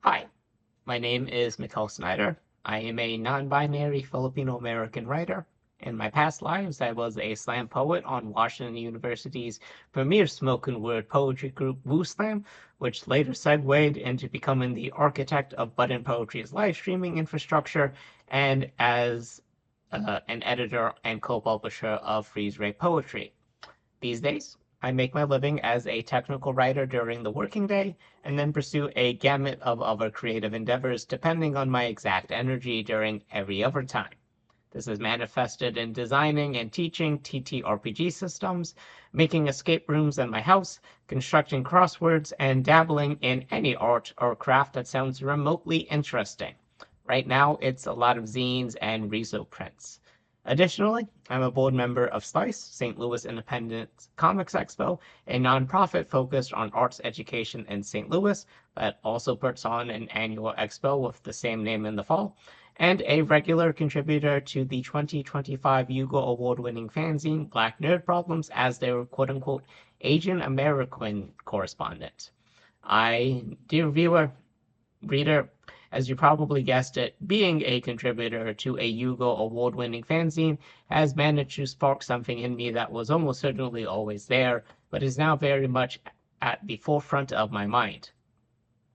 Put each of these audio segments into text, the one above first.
Hi, my name is Mikkel Snyder. I am a non-binary Filipino-American writer. In my past lives, I was a slam poet on Washington University's premier spoken word poetry group, Woo Slam, which later segued into becoming the architect of Button Poetry's live streaming infrastructure and as an editor and co-publisher of Freeze Ray Poetry. These days, I make my living as a technical writer during the working day and then pursue a gamut of other creative endeavors depending on my exact energy during every other time. This is manifested in designing and teaching TTRPG systems, making escape rooms in my house, constructing crosswords, and dabbling in any art or craft that sounds remotely interesting. Right now, it's a lot of zines and reso prints. Additionally, I'm a board member of SLICE, St. Louis Independent Comics Expo, a nonprofit focused on arts education in St. Louis that also puts on an annual expo with the same name in the fall, and a regular contributor to the 2025 Hugo Award-winning fanzine Black Nerd Problems as their quote-unquote Asian American correspondent. Dear viewer, reader, as you probably guessed it, being a contributor to a Hugo Award-winning fanzine has managed to spark something in me that was almost certainly always there, but is now very much at the forefront of my mind.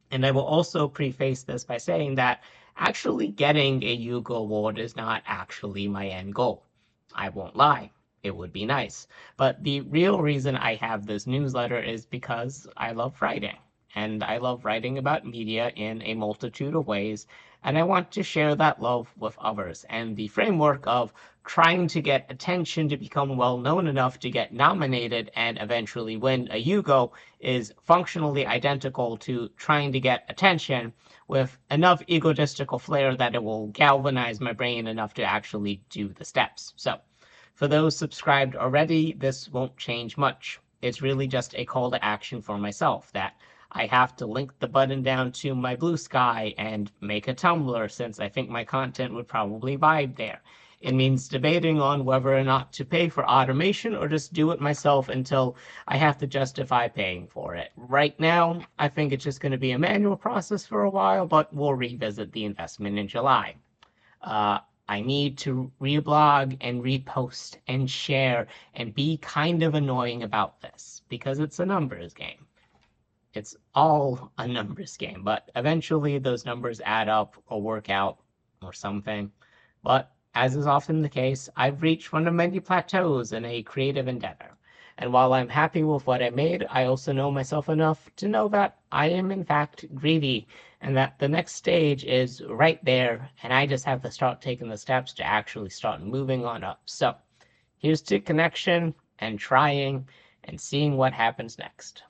And I will also preface this by saying that actually getting a Hugo Award is not actually my end goal. I won't lie, it would be nice. But the real reason I have this newsletter is because I love writing. And I love writing about media in a multitude of ways, and I want to share that love with others. And the framework of trying to get attention to become well known enough to get nominated and eventually win a Hugo is functionally identical to trying to get attention with enough egotistical flair that it will galvanize my brain enough to actually do the steps. So, for those subscribed already, this won't change much. It's really just a call to action for myself that I have to link the button down to my Blue Sky and make a Tumblr since I think my content would probably vibe there. It means debating on whether or not to pay for automation or just do it myself until I have to justify paying for it. Right now, I think it's just going to be a manual process for a while, but we'll revisit the investment in July. Uh, I need to reblog and repost and share and be kind of annoying about this because it's a numbers game. It's all a numbers game, but eventually those numbers add up or work out or something. But as is often the case, I've reached one of many plateaus in a creative endeavor. And while I'm happy with what I made, I also know myself enough to know that I am in fact greedy and that the next stage is right there and I just have to start taking the steps to actually start moving on up. So here's to connection and trying and seeing what happens next.